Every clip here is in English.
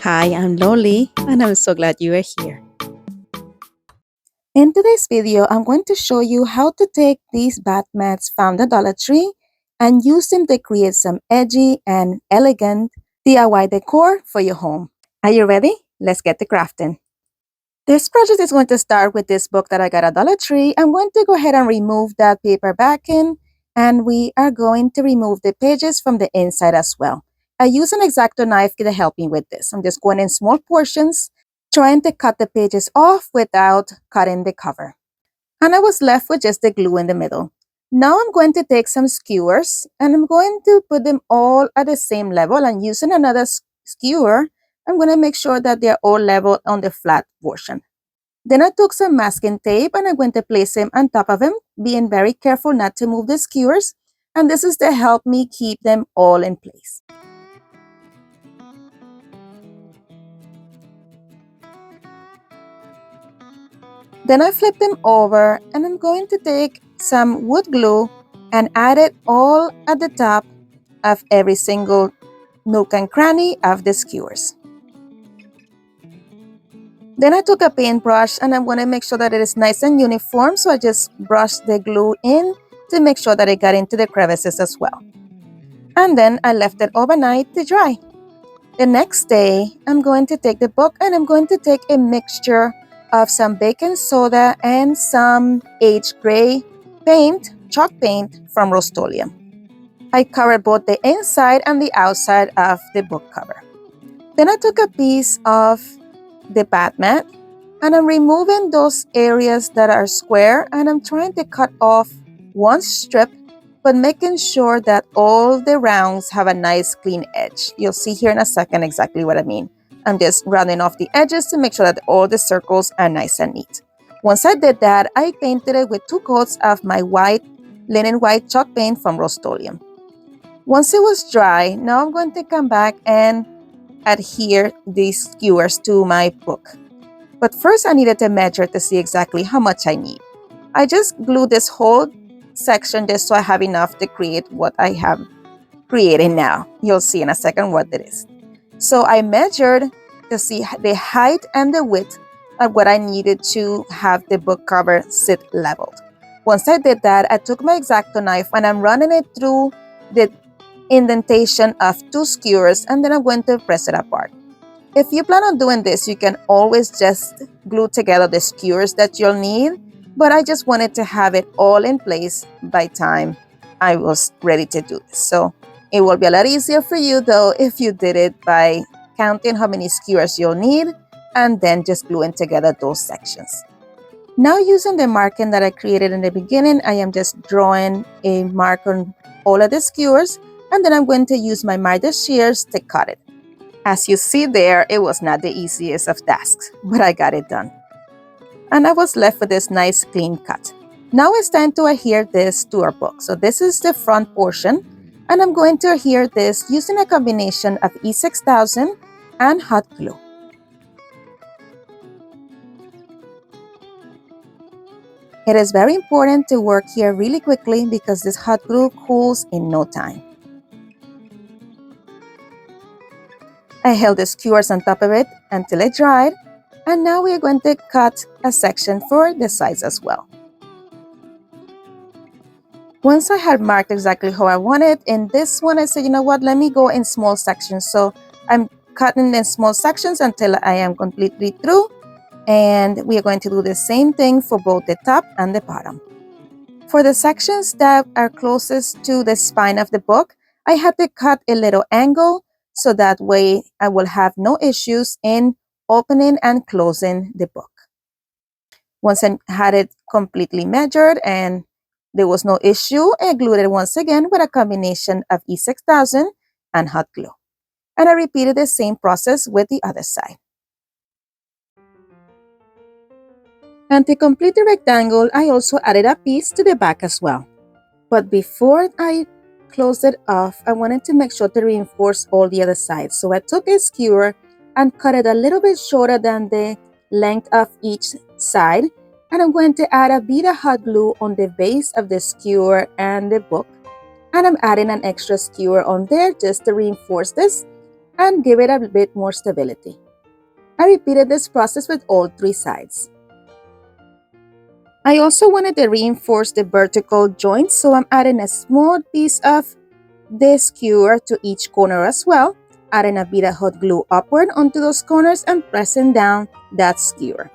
Hi, I'm Loli, and I'm so glad you are here. In today's video, I'm going to show you how to take these bath mats found at Dollar Tree and use them to create some edgy and elegant DIY decor for your home. Are you ready? Let's get to crafting. This project is going to start with this book that I got at Dollar Tree. I'm going to go ahead and remove that paper backing, and we are going to remove the pages from the inside as well. I use an X-Acto knife to help me with this. I'm just going in small portions, trying to cut the pages off without cutting the cover. And I was left with just the glue in the middle. Now I'm going to take some skewers and I'm going to put them all at the same level, and using another skewer, I'm going to make sure that they're all level on the flat portion. Then I took some masking tape and I'm going to place them on top of them, being very careful not to move the skewers. And this is to help me keep them all in place. Then I flip them over and I'm going to take some wood glue and add it all at the top of every single nook and cranny of the skewers. Then I took a paintbrush and I'm going to make sure that it is nice and uniform, so I just brushed the glue in to make sure that it got into the crevices as well. And then I left it overnight to dry. The next day, I'm going to take the book and I'm going to take a mixture of some baking soda and some aged gray paint, chalk paint from Rust-Oleum. I covered both the inside and the outside of the book cover. Then I took a piece of the bath mat and I'm removing those areas that are square, and I'm trying to cut off one strip, but making sure that all the rounds have a nice clean edge. You'll see here in a second exactly what I mean. I'm just rounding off the edges to make sure that all the circles are nice and neat. Once I did that, I painted it with 2 coats of my white linen white chalk paint from Rust-Oleum. Once it was dry, now I'm going to come back and adhere these skewers to my book. But first I needed to measure to see exactly how much I need. I just glued this whole section just so I have enough to create what I have created now. You'll see in a second what it is. So I measured to see the height and the width of what I needed to have the book cover sit leveled. Once I did that, I took my X-Acto knife and I'm running it through the indentation of 2 skewers, and then I'm going to press it apart. If you plan on doing this, you can always just glue together the skewers that you'll need, but I just wanted to have it all in place by time I was ready to do this. So it will be a lot easier for you though if you did it by counting how many skewers you'll need and then just gluing together those sections. Now, using the marking that I created in the beginning, I am just drawing a mark on all of the skewers, and then I'm going to use my miter shears to cut it. As you see there, it was not the easiest of tasks, but I got it done. And I was left with this nice clean cut. Now it's time to adhere this to our book. So this is the front portion, and I'm going to adhere this using a combination of E6000 and hot glue. It is very important to work here really quickly because this hot glue cools in no time. I held the skewers on top of it until it dried, and now we are going to cut a section for the sides as well. Once I had marked exactly how I wanted, in this one I said, you know what, let me go in small sections. So I'm cutting in small sections until I am completely through, and we are going to do the same thing for both the top and the bottom. For the sections that are closest to the spine of the book, I had to cut a little angle, so that way I will have no issues in opening and closing the book. Once I had it completely measured and there was no issue, I glued it once again with a combination of E6000 and hot glue. And I repeated the same process with the other side. And to complete the rectangle, I also added a piece to the back as well. But before I closed it off, I wanted to make sure to reinforce all the other sides. So I took a skewer and cut it a little bit shorter than the length of each side. And I'm going to add a bit of hot glue on the base of the skewer and the book. And I'm adding an extra skewer on there just to reinforce this. and give it a bit more stability. I repeated this process with all 3 sides. I also wanted to reinforce the vertical joints, so I'm adding a small piece of the skewer to each corner as well, adding a bit of hot glue upward onto those corners and pressing down that skewer.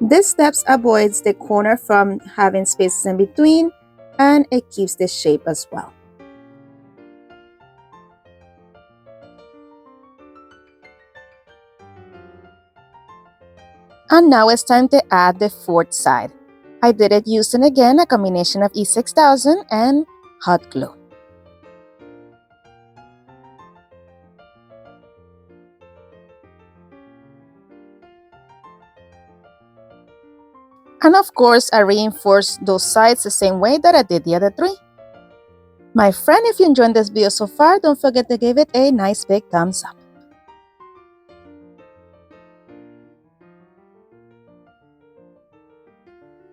This step avoids the corner from having spaces in between, and it keeps the shape as well. And now it's time to add the 4th side. I did it using again a combination of E6000 and hot glue. And of course, I reinforced those sides the same way that I did the other 3. My friend, if you enjoyed this video so far, don't forget to give it a nice big thumbs up.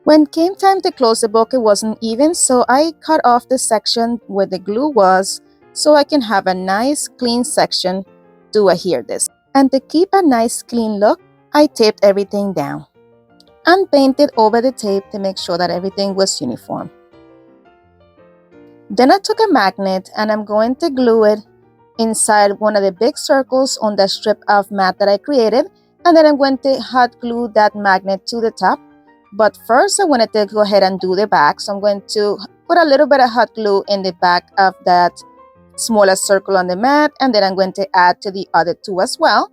When it came time to close the book, it wasn't even, so I cut off the section where the glue was so I can have a nice clean section to adhere this. And to keep a nice clean look, I taped everything down and painted over the tape to make sure that everything was uniform. Then I took a magnet and I'm going to glue it inside one of the big circles on the strip of mat that I created, and then I'm going to hot glue that magnet to the top. But first I wanted to go ahead and do the back, so I'm going to put a little bit of hot glue in the back of that smaller circle on the mat, and then I'm going to add to the other 2 as well,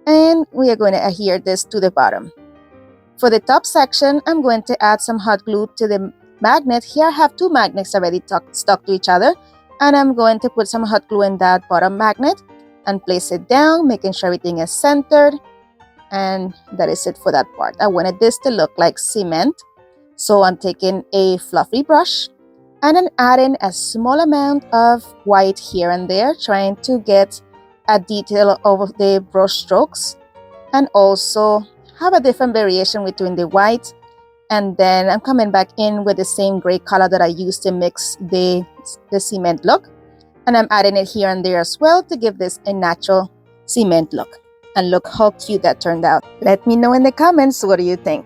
and we are going to adhere this to the bottom. For the top section, I'm going to add some hot glue to the magnet. Here I have 2 magnets already stuck to each other, and I'm going to put some hot glue in that bottom magnet and place it down, making sure everything is centered. And that is it for that part. I wanted this to look like cement, so I'm taking a fluffy brush and then adding a small amount of white here and there, trying to get a detail of the brush strokes and also have a different variation between the white. And then I'm coming back in with the same gray color that I used to mix the cement look, and I'm adding it here and there as well to give this a natural cement look. And look how cute that turned out. Let me know in the comments, what do you think?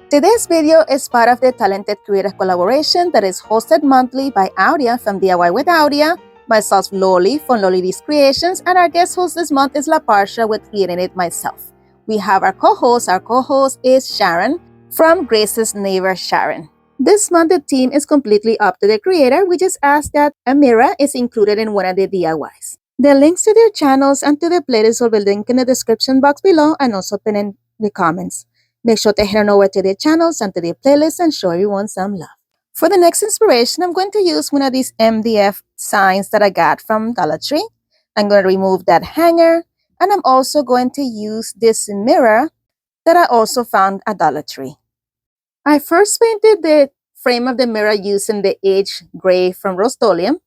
Today's video is part of the Talented Creator collaboration that is hosted monthly by Aurea from DIY with Aurea, myself Loli from Loli's Creations, and our guest host this month is Laparsha with Creating It Myself. We have our co-host. Our co-host is Sharon from Grace's Neighbor Sharon. This month the theme is completely up to the creator. We just ask that a mirror is included in one of the DIYs. The links to their channels and to the playlist will be linked in the description box below and also pinned in the comments. Make sure to head on over to their channels and to their playlist and show everyone some love. For the next inspiration, I'm going to use one of these MDF signs that I got from Dollar Tree. I'm going to remove that hanger, and I'm also going to use this mirror that I also found at Dollar Tree. I first painted the frame of the mirror using the aged gray from Rust-Oleum,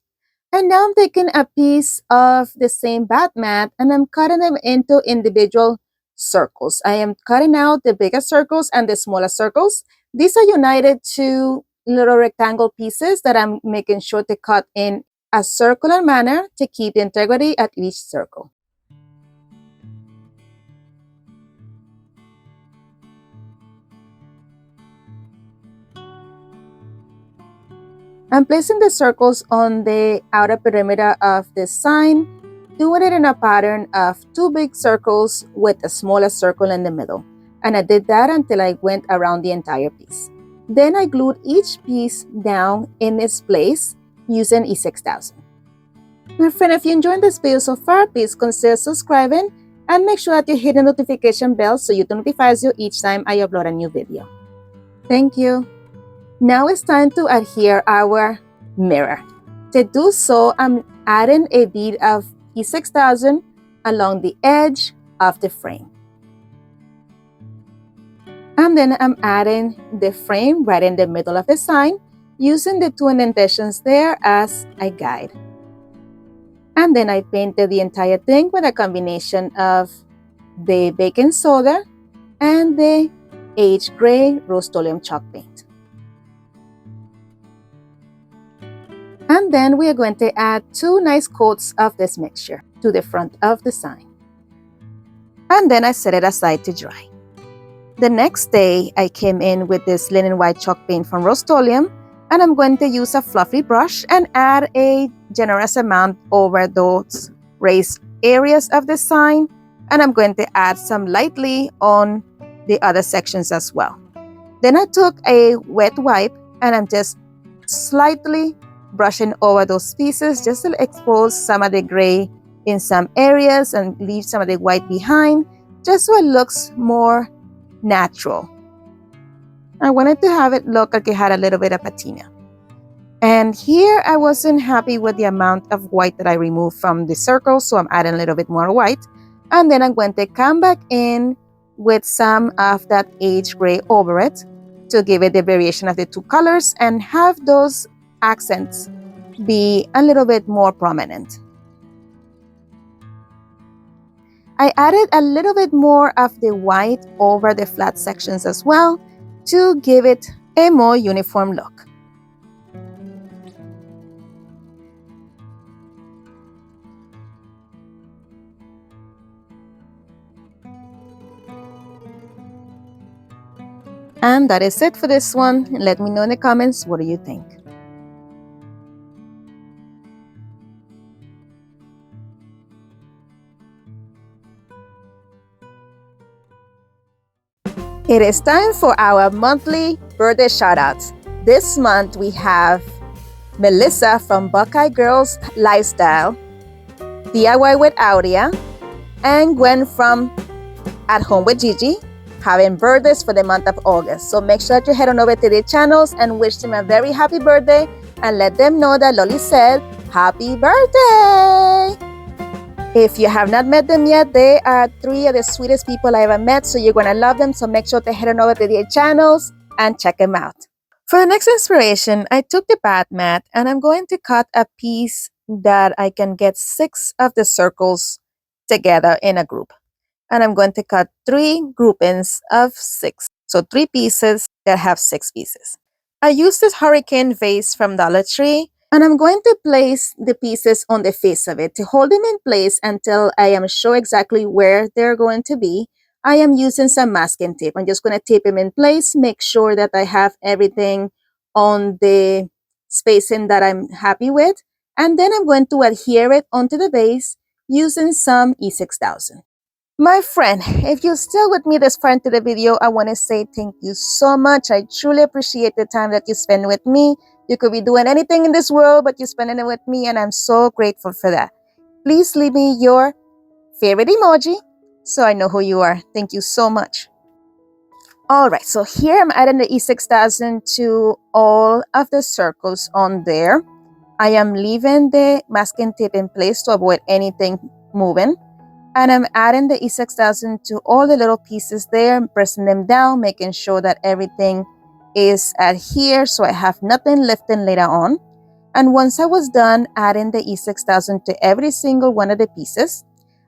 and now I'm taking a piece of the same bath mat and I'm cutting them into individual circles. I am cutting out the bigger circles and the smaller circles. These are united to little rectangle pieces that I'm making sure to cut in a circular manner to keep the integrity at each circle. I'm placing the circles on the outer perimeter of the sign, doing it in a pattern of 2 big circles with a smaller circle in the middle. And I did that until I went around the entire piece. Then I glued each piece down in its place using E6000. My friend, if you enjoyed this video so far, please consider subscribing and make sure that you hit the notification bell so it notifies you each time I upload a new video. Thank you. Now it's time to adhere our mirror. To do so, I'm adding a bead of E6000 along the edge of the frame. And then I'm adding the frame right in the middle of the sign, using the 2 indentations there as a guide. And then I painted the entire thing with a combination of the baking soda and the aged gray Rust-Oleum chalk paint. And then we are going to add 2 nice coats of this mixture to the front of the sign. And then I set it aside to dry. The next day, I came in with this linen white chalk paint from Rust-Oleum, and I'm going to use a fluffy brush and add a generous amount over those raised areas of the sign, and I'm going to add some lightly on the other sections as well. Then I took a wet wipe and I'm just slightly brushing over those pieces just to expose some of the gray in some areas and leave some of the white behind, just so it looks more natural. I wanted to have it look like it had a little bit of patina. And here I wasn't happy with the amount of white that I removed from the circle, so I'm adding a little bit more white. And then I'm going to come back in with some of that aged gray over it to give it the variation of the 2 colors and have those accents be a little bit more prominent. I added a little bit more of the white over the flat sections as well to give it a more uniform look. And that is it for this one. Let me know in the comments, what do you think? It is time for our monthly birthday shoutouts. This month we have Melissa from Buckeye Girls Lifestyle, DIY with Aurea, and Gwen from At Home with Gigi, having birthdays for the month of August. So make sure that you head on over to their channels and wish them a very happy birthday and let them know that Loli said, happy birthday! If you have not met them yet, they are 3 of the sweetest people I ever met, so you're going to love them. So make sure to head on over to their channels and check them out. For the next inspiration, I took the bath mat and I'm going to cut a piece that I can get 6 of the circles together in a group. And I'm going to cut 3 groupings of 6. So 3 pieces that have 6 pieces. I used this hurricane vase from Dollar Tree, and I'm going to place the pieces on the face of it to hold them in place until I am sure exactly where they're going to be. I am using some masking tape. I'm just going to tape them in place, make sure that I have everything on the spacing that I'm happy with, and then I'm going to adhere it onto the base using some E6000. My friend, if you're still with me this far into the video, I want to say thank you so much. I truly appreciate the time that you spend with me. You could be doing anything in this world, but you're spending it with me, and I'm so grateful for that. Please leave me your favorite emoji so I know who you are. Thank you so much. All right, so here I'm adding the E6000 to all of the circles on there. I am leaving the masking tape in place to avoid anything moving. And I'm adding the E6000 to all the little pieces there, pressing them down, making sure that everything is adhered so I have nothing lifting later on. And once I was done adding the E6000 to every single one of the pieces,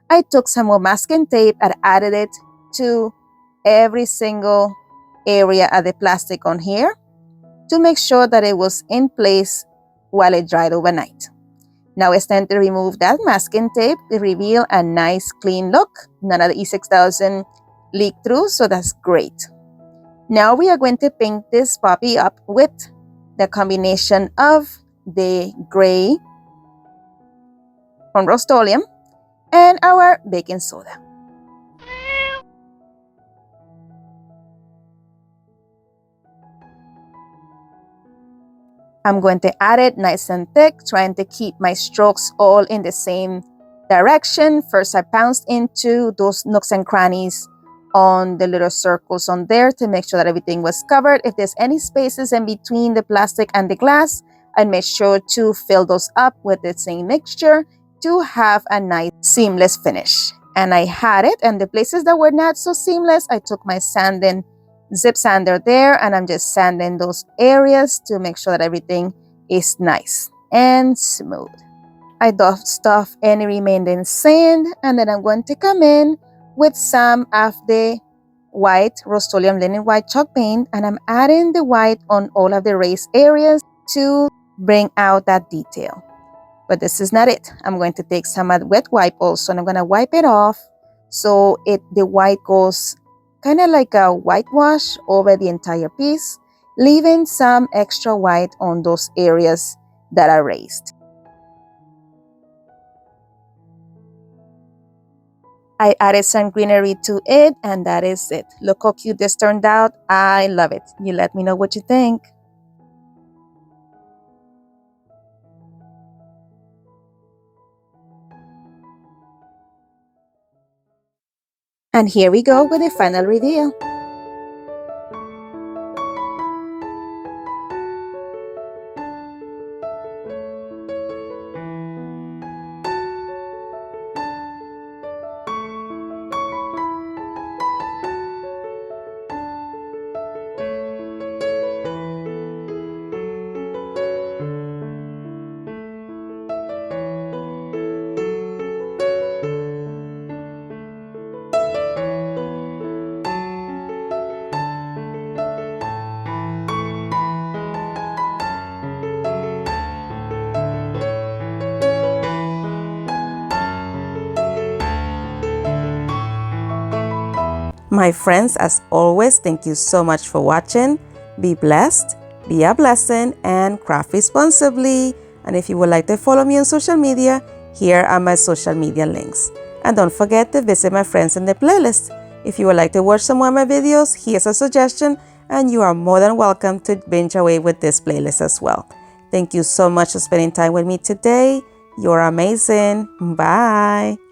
I took some more masking tape and added it to every single area of the plastic on here to make sure that it was in place while it dried overnight. Now it's time to remove that masking tape to reveal a nice clean look. None of the E6000 leaked through, so that's great. Now we are going to paint this puppy up with the combination of the gray from Rust-Oleum and our baking soda. I'm going to add it nice and thick, trying to keep my strokes all in the same direction. First, I pounced into those nooks and crannies on the little circles on there to make sure that everything was covered. If there's any spaces in between the plastic and the glass, I made sure to fill those up with the same mixture to have a nice seamless finish. And I had it, and the places that were not so seamless, I took my zip sander there, and I'm just sanding those areas to make sure that everything is nice and smooth. I dust off any remaining sand, and then I'm going to come in with some of the white Rust-Oleum linen white chalk paint, and I'm adding the white on all of the raised areas to bring out that detail. But this is not it. I'm going to take some wet wipe also, and I'm going to wipe it off so the white goes kind of like a whitewash over the entire piece, leaving some extra white on those areas that are raised. I added some greenery to it, and that is it. Look how cute this turned out. I love it. You let me know what you think. And here we go with the final reveal. My friends, as always, thank you so much for watching. Be blessed, be a blessing, and craft responsibly. And if you would like to follow me on social media, here are my social media links. And don't forget to visit my friends in the playlist. If you would like to watch some more of my videos, here's a suggestion, and you are more than welcome to binge away with this playlist as well. Thank you so much for spending time with me today. You're amazing. Bye.